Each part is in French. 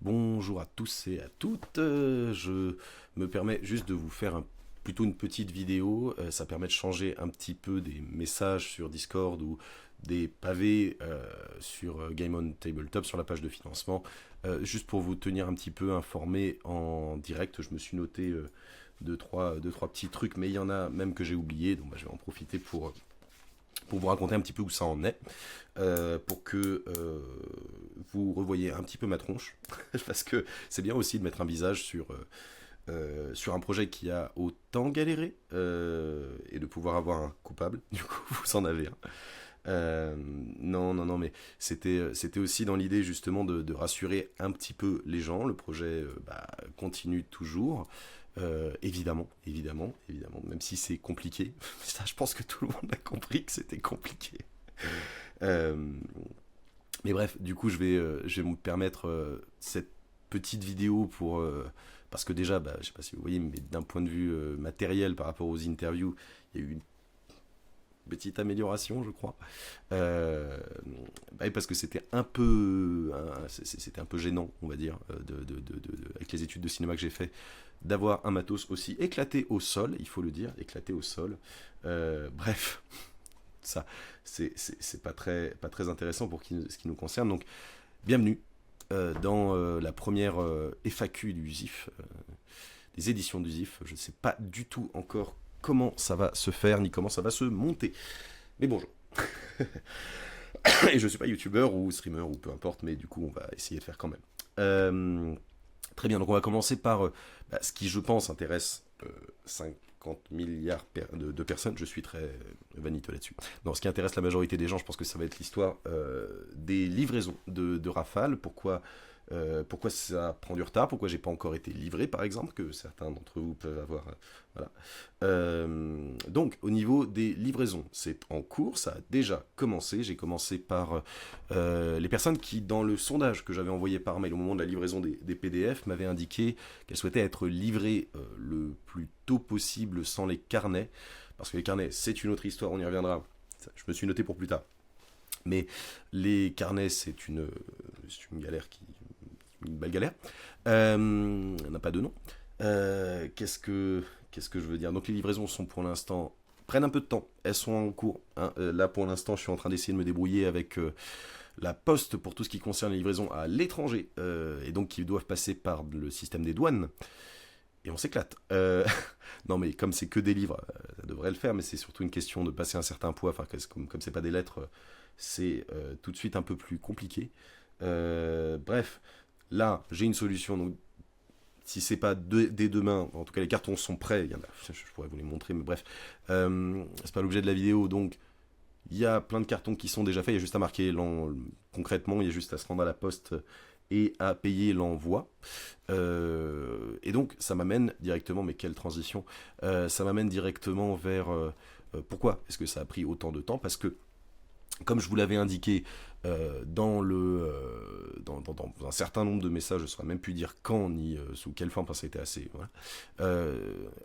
Bonjour à tous et à toutes. Je me permets juste de vous faire plutôt une petite vidéo. Ça permet de changer un petit peu des messages sur Discord ou des pavés sur Game on Tabletop sur la page de financement. Juste pour vous tenir un petit peu informé en direct, je me suis noté deux, trois petits trucs, mais il y en a même que j'ai oublié, donc je vais en profiter pour vous raconter un petit peu où ça en est, pour que vous revoyez un petit peu ma tronche, parce que c'est bien aussi de mettre un visage sur un projet qui a autant galéré, et de pouvoir avoir un coupable, du coup vous en avez un. Non, mais c'était aussi dans l'idée justement de rassurer un petit peu les gens. Le projet continue toujours. Évidemment, même si c'est compliqué. Ça, je pense que tout le monde a compris que c'était compliqué. Euh, mais bref, du coup, je vais me permettre cette petite vidéo parce que déjà, je sais pas si vous voyez, mais d'un point de vue matériel par rapport aux interviews, il y a eu une petite amélioration, je crois. Euh, Parce que c'était un peu gênant, on va dire, avec les études de cinéma que j'ai fait, d'avoir un matos aussi éclaté au sol, il faut le dire, éclaté au sol. Bref, ça, c'est pas très intéressant pour ce qui nous concerne. Donc, bienvenue dans la première FAQ du ZIF, des éditions du ZIF. Je ne sais pas du tout encore comment ça va se faire, ni comment ça va se monter. Mais bonjour. Et je suis pas youtubeur ou streamer ou peu importe, mais du coup on va essayer de faire quand même. Très bien, donc on va commencer par ce qui je pense intéresse 50 milliards de personnes. Je suis très vaniteux là-dessus. Non, ce qui intéresse la majorité des gens, je pense que ça va être l'histoire des livraisons de Rafale. Pourquoi ça prend du retard, pourquoi j'ai pas encore été livré par exemple, que certains d'entre vous peuvent avoir. Voilà. Donc au niveau des livraisons, c'est en cours, ça a déjà commencé. J'ai commencé par les personnes qui, dans le sondage que j'avais envoyé par mail au moment de la livraison des PDF, m'avaient indiqué qu'elles souhaitaient être livrées le plus tôt possible sans les carnets, parce que les carnets c'est une autre histoire, on y reviendra. Je me suis noté pour plus tard. Mais les carnets, c'est une galère une belle galère. On n'a pas de nom. Qu'est-ce que je veux dire? Donc les livraisons sont pour l'instant prennent un peu de temps. Elles sont en cours. Hein. Là pour l'instant, je suis en train d'essayer de me débrouiller avec la poste pour tout ce qui concerne les livraisons à l'étranger, et donc qui doivent passer par le système des douanes. Et on s'éclate. Non mais comme c'est que des livres, ça devrait le faire, mais c'est surtout une question de passer un certain poids. Enfin, comme c'est pas des lettres, c'est tout de suite un peu plus compliqué. Bref, là, j'ai une solution. Donc, si c'est pas dès demain, en tout cas les cartons sont prêts. Je pourrais vous les montrer, mais bref, c'est pas l'objet de la vidéo. Donc, il y a plein de cartons qui sont déjà faits. Il y a juste à marquer concrètement, il y a juste à se rendre à la poste et à payer l'envoi. Et donc, ça m'amène directement, mais quelle transition, ça m'amène directement vers pourquoi est-ce que ça a pris autant de temps? Parce que comme je vous l'avais indiqué dans un certain nombre de messages, je ne saurais même plus dire quand ni sous quelle forme, enfin ça a été assez. Voilà.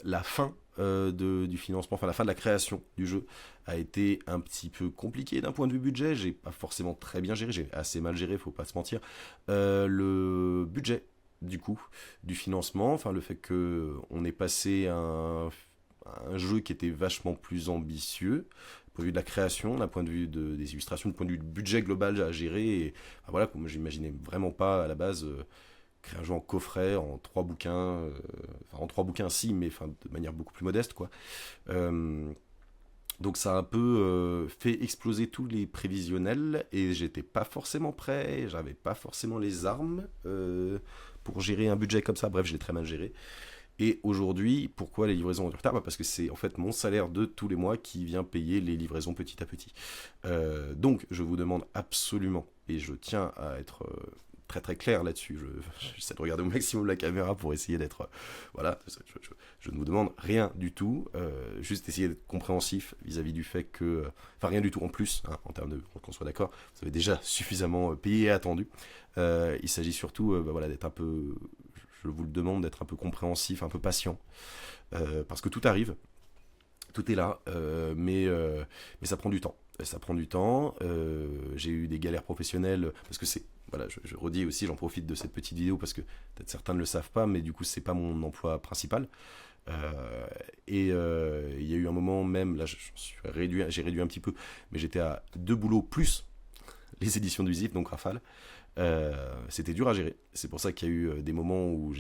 La fin du financement, enfin la fin de la création du jeu a été un petit peu compliquée d'un point de vue budget. J'ai pas forcément très bien géré, j'ai assez mal géré, faut pas se mentir. Le budget du coup du financement, enfin le fait que on est passé à un jeu qui était vachement plus ambitieux point de vue de la création, d'un point de vue des illustrations, du point de vue du budget global à gérer. Et voilà, comme j'imaginais vraiment pas à la base créer un jeu en coffret, en trois bouquins, enfin en trois bouquins si, mais enfin, de manière beaucoup plus modeste quoi. Euh, donc ça a un peu fait exploser tous les prévisionnels et j'étais pas forcément prêt, j'avais pas forcément les armes pour gérer un budget comme ça. Bref, je l'ai très mal géré. Et aujourd'hui, pourquoi les livraisons ont du retard? Parce que c'est en fait mon salaire de tous les mois qui vient payer les livraisons petit à petit. Donc, je vous demande absolument, et je tiens à être très très clair là-dessus, j'essaie de regarder au maximum la caméra pour essayer d'être... voilà, je ne vous demande rien du tout, juste essayer d'être compréhensif vis-à-vis du fait que... Enfin, rien du tout en plus, hein, en termes de... qu'on soit d'accord, vous avez déjà suffisamment payé et attendu. Il s'agit surtout voilà, d'être un peu... Je vous le demande d'être un peu compréhensif, un peu patient, parce que tout arrive, tout est là, mais ça prend du temps. Ça prend du temps. J'ai eu des galères professionnelles parce que voilà, je redis aussi, j'en profite de cette petite vidéo parce que peut-être certains ne le savent pas, mais du coup, c'est pas mon emploi principal. Il y a eu un moment même, là, j'ai réduit un petit peu, mais j'étais à 2 boulots plus les éditions du Zip, donc Rafale. C'était dur à gérer. C'est pour ça qu'il y a eu des moments où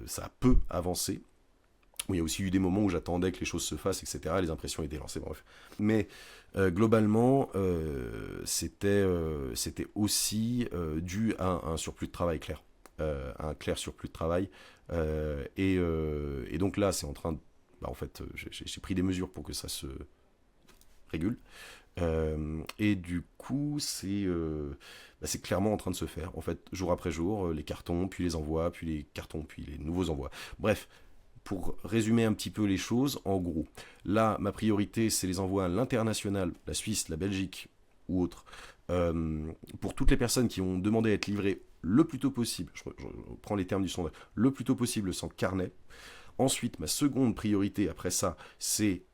ça a peu avancé. Il y a aussi eu des moments où j'attendais que les choses se fassent, etc. Les impressions étaient lancées, bref. Mais globalement, c'était aussi dû à un surplus de travail clair. Un clair surplus de travail. Et donc là, c'est en train de... Bah, en fait, j'ai pris des mesures pour que ça se régule. Et du coup, c'est clairement en train de se faire. En fait, jour après jour, les cartons, puis les envois, puis les cartons, puis les nouveaux envois. Bref, pour résumer un petit peu les choses, en gros, là, ma priorité, c'est les envois à l'international, la Suisse, la Belgique ou autre, pour toutes les personnes qui ont demandé à être livrées le plus tôt possible, je prends les termes du sondage, le plus tôt possible sans carnet. Ensuite, ma seconde priorité après ça, c'est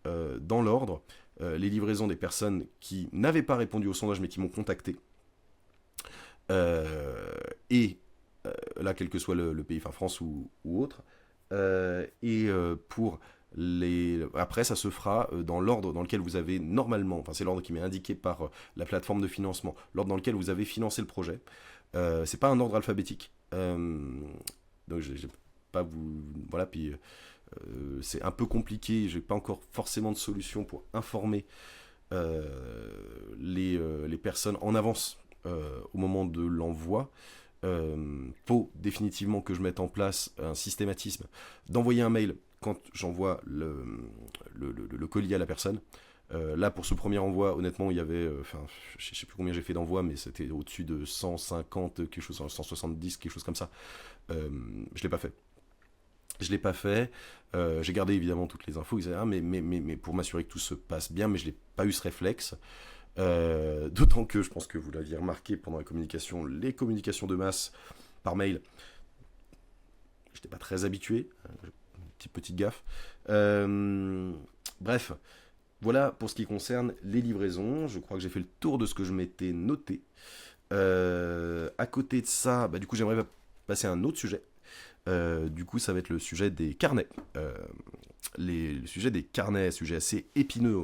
dans l'ordre, les livraisons des personnes qui n'avaient pas répondu au sondage mais qui m'ont contacté. Et là, quel que soit le pays, enfin France ou autre. Pour après, ça se fera dans l'ordre dans lequel vous avez normalement, enfin c'est l'ordre qui m'est indiqué par la plateforme de financement, l'ordre dans lequel vous avez financé le projet. C'est pas un ordre alphabétique. Donc j'ai pas vous... Voilà, puis c'est un peu compliqué, j'ai pas encore forcément de solution pour informer les personnes en avance au moment de l'envoi. Faut définitivement que je mette en place un systématisme d'envoyer un mail quand j'envoie le colis à la personne. Là, pour ce premier envoi, honnêtement, il y avait, je sais plus combien j'ai fait d'envois, mais c'était au-dessus de 150, quelque chose, 170, quelque chose comme ça. Je l'ai pas fait. Je l'ai pas fait. J'ai gardé évidemment toutes les infos, etc. Mais pour m'assurer que tout se passe bien, mais je n'ai pas eu ce réflexe. D'autant que je pense que vous l'aviez remarqué pendant les communications de masse par mail, j'étais pas très habitué, petite gaffe. Bref, voilà pour ce qui concerne les livraisons. Je crois que j'ai fait le tour de ce que je m'étais noté. À côté de ça, du coup j'aimerais passer à un autre sujet. Du coup ça va être le sujet des carnets. Le sujet des carnets, sujet assez épineux.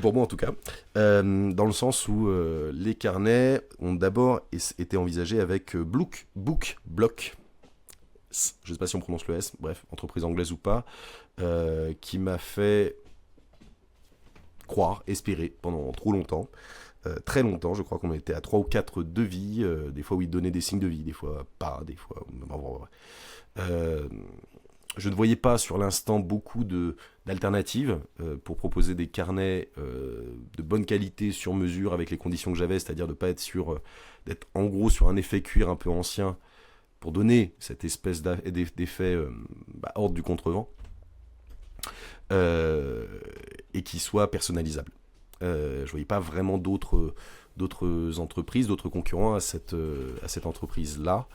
Pour moi en tout cas, dans le sens où les carnets ont d'abord été envisagés avec Block, je ne sais pas si on prononce le S, bref, entreprise anglaise ou pas, qui m'a fait croire, espérer pendant trop longtemps, très longtemps, je crois qu'on était à 3 ou 4 devis, des fois où ils donnaient des signes de vie, des fois pas, des fois... je ne voyais pas sur l'instant beaucoup d'alternatives pour proposer des carnets de bonne qualité sur mesure avec les conditions que j'avais, c'est-à-dire de ne pas être d'être en gros sur un effet cuir un peu ancien pour donner cette espèce d'effet hors du contrevent et qui soit personnalisable. Je ne voyais pas vraiment d'autres entreprises, d'autres concurrents à cette entreprise-là.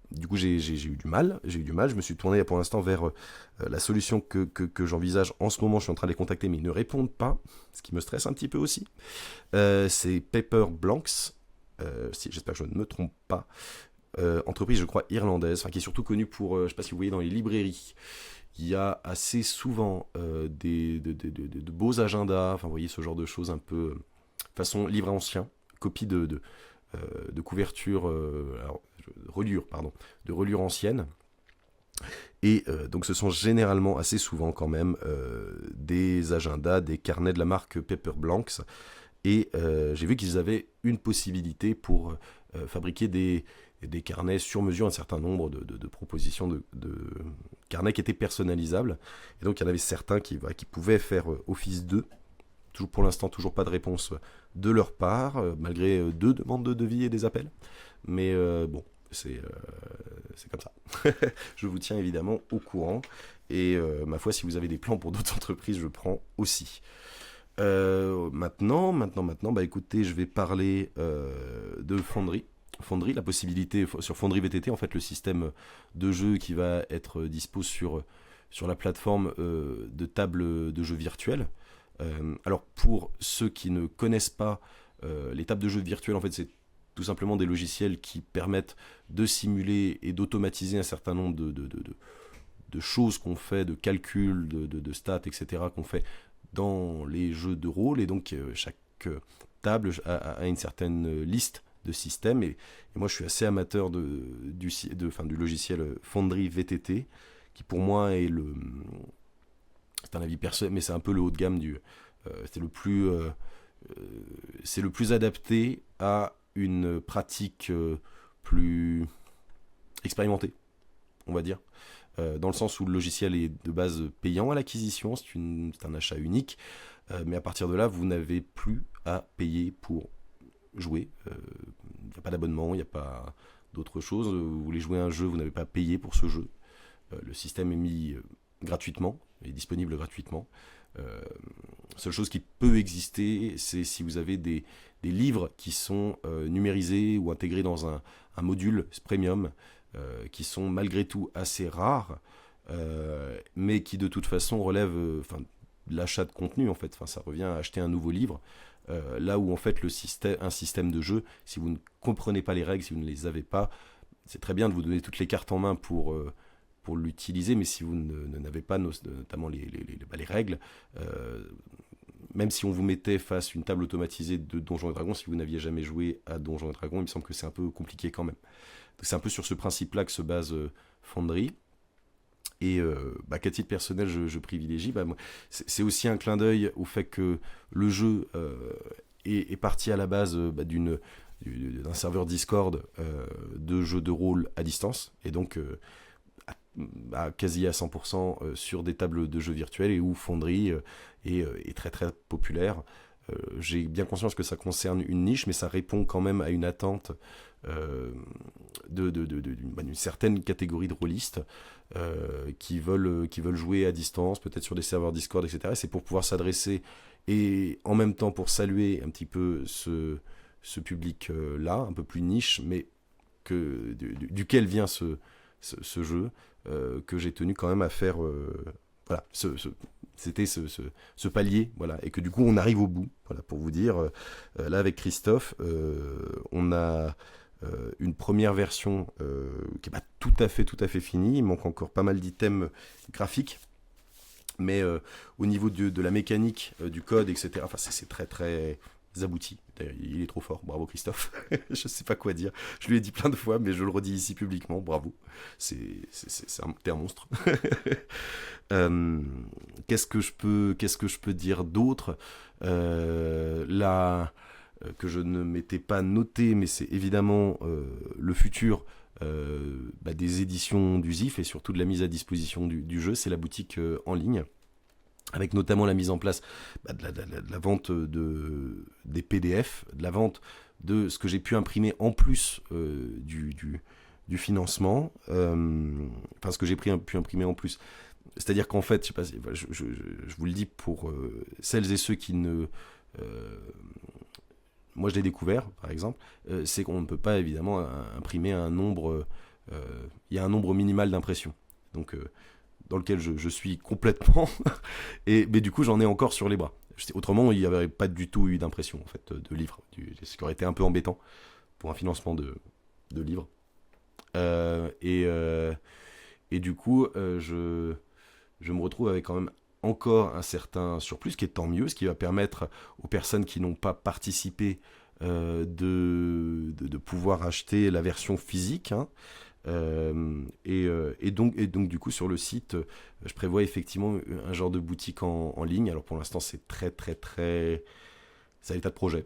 Du coup, j'ai eu du mal. Je me suis tourné pour l'instant vers la solution que j'envisage en ce moment. Je suis en train de les contacter, mais ils ne répondent pas, ce qui me stresse un petit peu aussi. C'est Paper Blanks, j'espère que je ne me trompe pas. Entreprise, je crois, irlandaise, qui est surtout connue pour, je ne sais pas si vous voyez dans les librairies, il y a assez souvent de beaux agendas, vous voyez ce genre de choses un peu façon livre ancien, copie de couverture, de reliure ancienne. Et donc ce sont généralement assez souvent quand même des agendas, des carnets de la marque Paper Blanks. Et j'ai vu qu'ils avaient une possibilité pour fabriquer des carnets sur mesure, un certain nombre de propositions de carnets qui étaient personnalisables. Et donc il y en avait certains qui pouvaient faire office d'eux. Pour l'instant, toujours pas de réponse de leur part, malgré 2 demandes de devis et des appels. Mais bon, c'est comme ça. Je vous tiens évidemment au courant. Et ma foi, si vous avez des plans pour d'autres entreprises, je prends aussi. Maintenant, écoutez, je vais parler de Foundry. Foundry, la possibilité sur Foundry VTT, en fait, le système de jeu qui va être dispo sur la plateforme de table de jeu virtuelle. Alors, pour ceux qui ne connaissent pas Les tables de jeu virtuelles, en fait, c'est tout simplement des logiciels qui permettent de simuler et d'automatiser un certain nombre de choses qu'on fait, de calculs, de stats, etc., qu'on fait dans les jeux de rôle. Et donc, chaque table a une certaine liste de systèmes. Et moi, je suis assez amateur du logiciel Foundry VTT, qui pour moi est c'est un avis personnel, mais c'est un peu le haut de gamme c'est le plus adapté à une pratique plus expérimentée, on va dire. Dans le sens où le logiciel est de base payant à l'acquisition, c'est un achat unique, mais à partir de là, vous n'avez plus à payer pour jouer. Il n'y a pas d'abonnement, il n'y a pas d'autre chose. Vous voulez jouer à un jeu, vous n'avez pas à payer pour ce jeu. Le système est mis gratuitement, est disponible gratuitement. Seule chose qui peut exister, c'est si vous avez des livres qui sont numérisés ou intégrés dans un module premium, qui sont malgré tout assez rares, mais qui de toute façon relèvent de l'achat de contenu, en fait. Ça revient à acheter un nouveau livre. Là où en fait un système de jeu, si vous ne comprenez pas les règles, si vous ne les avez pas, c'est très bien de vous donner toutes les cartes en main pour l'utiliser, mais si vous n'avez pas notamment les règles, même si on vous mettait face à une table automatisée de Donjons et Dragons, si vous n'aviez jamais joué à Donjons et Dragons, il me semble que c'est un peu compliqué quand même. Donc c'est un peu sur ce principe-là que se base Foundry. Et qu'à titre personnel, je privilégie. C'est aussi un clin d'œil au fait que le jeu est parti à la base d'un serveur Discord de jeux de rôle à distance, et donc quasi à 100% sur des tables de jeux virtuels, et où Foundry est très très populaire. J'ai bien conscience que ça concerne une niche, mais ça répond quand même à une attente d'une certaine catégorie de rôlistes qui veulent jouer à distance, peut-être sur des serveurs Discord, etc. Et c'est pour pouvoir s'adresser et en même temps pour saluer un petit peu ce public-là, un peu plus niche, mais duquel vient ce jeu, que j'ai tenu quand même à faire voilà, c'était ce palier, voilà, et que du coup on arrive au bout, voilà, pour vous dire, là avec Christophe, on a une première version qui n'est pas tout à fait finie, il manque encore pas mal d'items graphiques, mais au niveau de la mécanique, du code, etc., c'est très très abouti. D'ailleurs, il est trop fort, bravo Christophe. Je sais pas quoi dire, je lui ai dit plein de fois, mais je le redis ici publiquement, bravo, t'es un monstre. Qu'est-ce que je peux dire d'autre, là, que je ne m'étais pas noté, mais c'est évidemment le futur des éditions du ZIF, et surtout de la mise à disposition du jeu, c'est la boutique en ligne, avec notamment la mise en place de la vente des PDF, de la vente de ce que j'ai pu imprimer en plus du financement, ce que j'ai pu imprimer en plus. C'est-à-dire qu'en fait, je sais pas, je vous le dis pour celles et ceux qui ne... moi, je l'ai découvert, par exemple, c'est qu'on ne peut pas, évidemment, imprimer un nombre... il y a un nombre minimal d'impressions. Donc... dans lequel je suis complètement, mais du coup j'en ai encore sur les bras. Autrement, il n'y avait pas du tout eu d'impression en fait, de livres, ce qui aurait été un peu embêtant pour un financement de livres. Et du coup, je me retrouve avec quand même encore un certain surplus, ce qui est tant mieux, ce qui va permettre aux personnes qui n'ont pas participé de pouvoir acheter la version physique, hein. Et donc du coup sur le site, je prévois effectivement un genre de boutique en ligne. Alors pour l'instant c'est très très très... c'est à l'état de projet.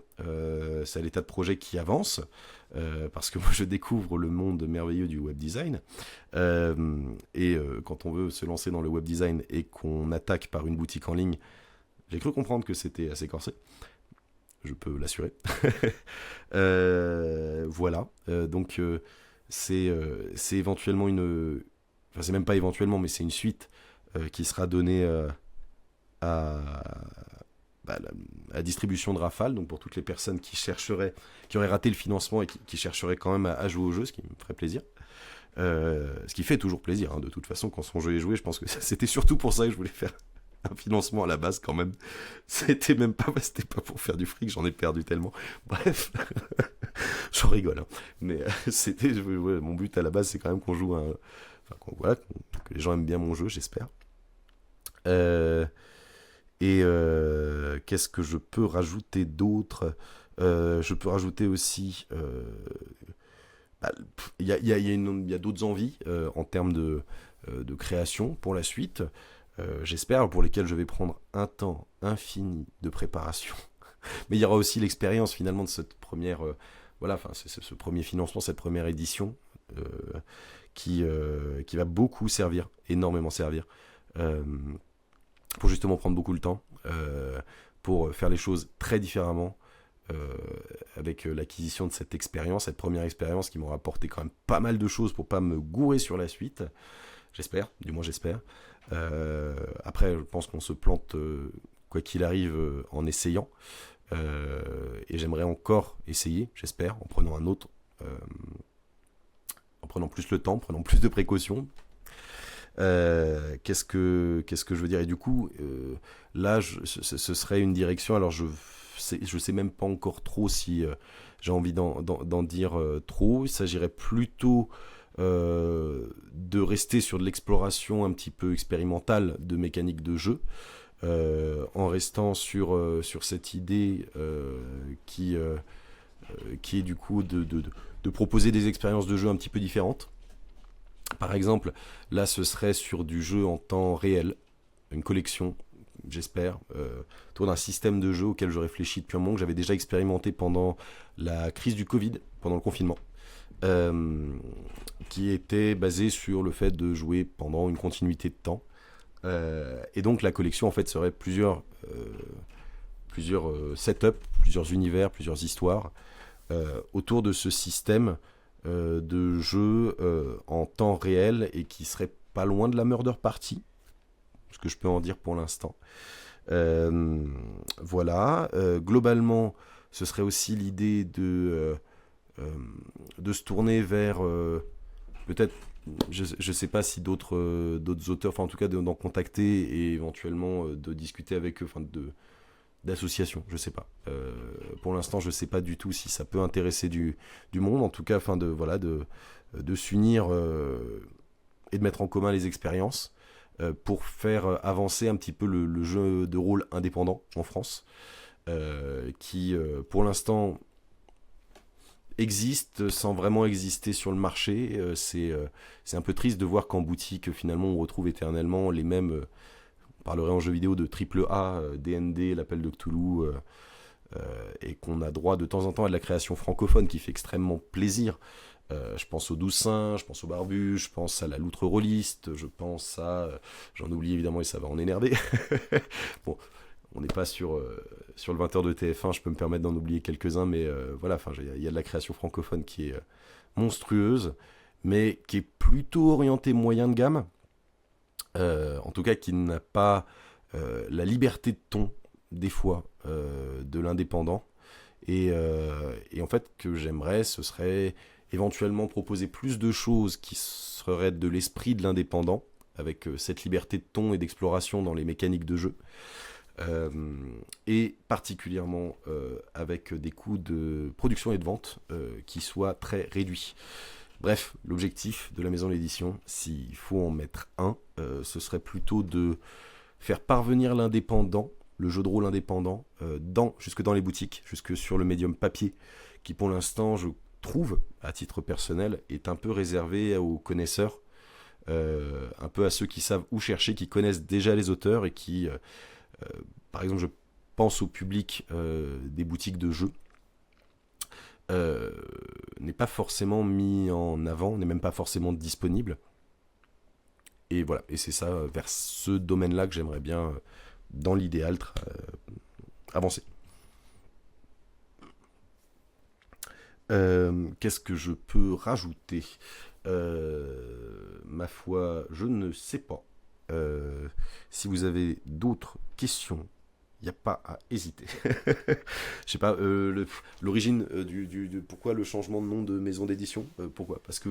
C'est à l'état de projet qui avance, parce que moi je découvre le monde merveilleux du web design, et quand on veut se lancer dans le web design et qu'on attaque par une boutique en ligne, j'ai cru comprendre que c'était assez corsé. Je peux l'assurer. Voilà. Donc c'est éventuellement enfin c'est même pas éventuellement, mais c'est une suite qui sera donnée à la distribution de Rafale, donc pour toutes les personnes qui auraient raté le financement et qui chercheraient quand même à jouer au jeu, ce qui me ferait plaisir. Ce qui fait toujours plaisir, hein, de toute façon, quand son jeu est joué, je pense que c'était surtout pour ça que je voulais faire un financement à la base quand même. C'était pas pour faire du fric, j'en ai perdu tellement. Bref, j'en rigole. Hein. Mais mon but à la base, c'est quand même qu'on joue enfin, voilà, que les gens aiment bien mon jeu, j'espère. Euh, Qu'est-ce que je peux rajouter d'autre? Je peux rajouter aussi. Bah, il y a d'autres envies en termes de création pour la suite. J'espère, pour lesquelles je vais prendre un temps infini de préparation. Mais il y aura aussi l'expérience finalement de cette première, voilà, enfin c'est ce premier financement, cette première édition euh, qui va beaucoup servir, énormément servir, euh, pour justement prendre beaucoup le temps, pour faire les choses très différemment, euh, avec l'acquisition de cette expérience, cette première expérience qui m'aura apporté quand même pas mal de choses pour pas me gourer sur la suite. J'espère, du moins j'espère. Après, je pense qu'on se plante, quoi qu'il arrive, en essayant. Et j'aimerais encore essayer, j'espère, en prenant un autre, en prenant plus le temps, en prenant plus de précautions. Qu'est-ce que je veux dire? Et du coup, là, ce serait une direction. Alors, je sais même pas encore trop si j'ai envie d'en dire trop. Il s'agirait plutôt de rester sur de l'exploration un petit peu expérimentale de mécanique de jeu, en restant sur cette idée qui est du coup de proposer des expériences de jeu un petit peu différentes. Par exemple, là ce serait sur du jeu en temps réel, une collection, j'espère, autour d'un système de jeu auquel je réfléchis depuis un moment, que j'avais déjà expérimenté pendant la crise du Covid, pendant le confinement, euh, qui était basé sur le fait de jouer pendant une continuité de temps. Et donc la collection en fait serait plusieurs setups, plusieurs univers, plusieurs histoires autour de ce système de jeu en temps réel et qui serait pas loin de la Murder Party, ce que je peux en dire pour l'instant. Voilà. Globalement, ce serait aussi l'idée de se tourner vers peut-être, je sais pas si d'autres auteurs, enfin en tout cas d'en contacter et éventuellement de discuter avec eux, enfin d'associations, je sais pas. Pour l'instant, je sais pas du tout si ça peut intéresser du monde, en tout cas, enfin voilà, de s'unir et de mettre en commun les expériences pour faire avancer un petit peu le jeu de rôle indépendant en France, qui pour l'instant existe sans vraiment exister sur le marché. C'est un peu triste de voir qu'en boutique, finalement, on retrouve éternellement les mêmes. On parlerait en jeu vidéo de triple A, D&D, l'appel de Cthulhu, et qu'on a droit de temps en temps à de la création francophone qui fait extrêmement plaisir. Je pense au Douze Saints, je pense au Barbu, je pense à la Loutre Rôliste, je pense à... j'en oublie évidemment et ça va en énerver. Bon, on n'est pas sur le 20h de TF1, je peux me permettre d'en oublier quelques-uns, mais voilà, il y a de la création francophone qui est monstrueuse, mais qui est plutôt orientée moyen de gamme, en tout cas qui n'a pas la liberté de ton, des fois, de l'indépendant. Et en fait, que j'aimerais, ce serait éventuellement proposer plus de choses qui seraient de l'esprit de l'indépendant, avec cette liberté de ton et d'exploration dans les mécaniques de jeu, et particulièrement avec des coûts de production et de vente qui soient très réduits. Bref, l'objectif de la maison d'édition, s'il faut en mettre un, ce serait plutôt de faire parvenir l'indépendant, le jeu de rôle indépendant, jusque dans les boutiques, jusque sur le médium papier, qui pour l'instant, je trouve, à titre personnel, est un peu réservé aux connaisseurs, un peu à ceux qui savent où chercher, qui connaissent déjà les auteurs et qui, par exemple, je pense au public des boutiques de jeux, n'est pas forcément mis en avant, n'est même pas forcément disponible. Et voilà, et c'est ça, vers ce domaine-là que j'aimerais bien, dans l'idéal, avancer. Qu'est-ce que je peux rajouter? Ma foi, je ne sais pas. Si vous avez d'autres questions, il n'y a pas à hésiter. Je sais pas, l'origine pourquoi le changement de nom de maison d'édition? Pourquoi? Parce que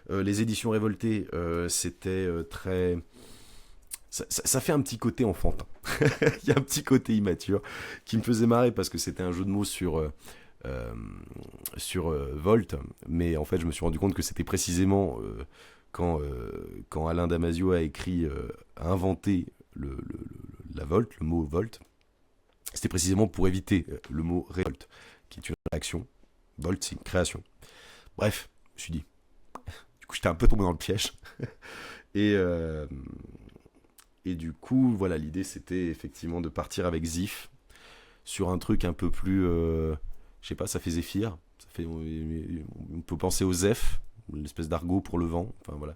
les éditions révoltées, c'était très ça fait un petit côté enfantin. Il y a un petit côté immature qui me faisait marrer parce que c'était un jeu de mots euh, sur Volt, mais en fait je me suis rendu compte que c'était précisément quand Alain Damasio a inventé la Volt, le mot Volt, c'était précisément pour éviter le mot révolte, qui est une réaction. Volt, c'est une création. Bref, je me suis dit, du coup j'étais un peu tombé dans le piège. Et, euh, et du coup, voilà, l'idée c'était effectivement de partir avec Zif sur un truc un peu plus, je sais pas, ça fait Zéphyr, on peut penser au Zeph, l'espèce d'argot pour le vent, enfin voilà,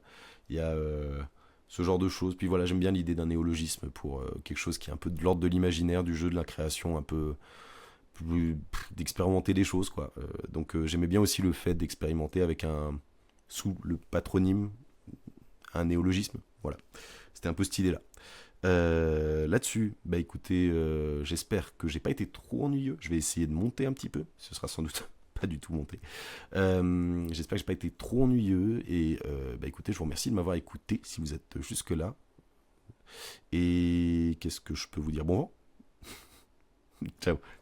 il y a ce genre de choses. Puis voilà, j'aime bien l'idée d'un néologisme pour quelque chose qui est un peu de l'ordre de l'imaginaire, du jeu, de la création, un peu d'expérimenter des choses, quoi. Donc j'aimais bien aussi le fait d'expérimenter avec sous le patronyme, un néologisme, voilà. C'était un peu cette idée-là. Là-dessus, bah écoutez, j'espère que j'ai pas été trop ennuyeux. Je vais essayer de monter un petit peu. Ce sera sans doute pas du tout monté. J'espère que j'ai pas été trop ennuyeux. Et bah écoutez, je vous remercie de m'avoir écouté si vous êtes jusque-là. Et qu'est-ce que je peux vous dire? Bon vent. Ciao.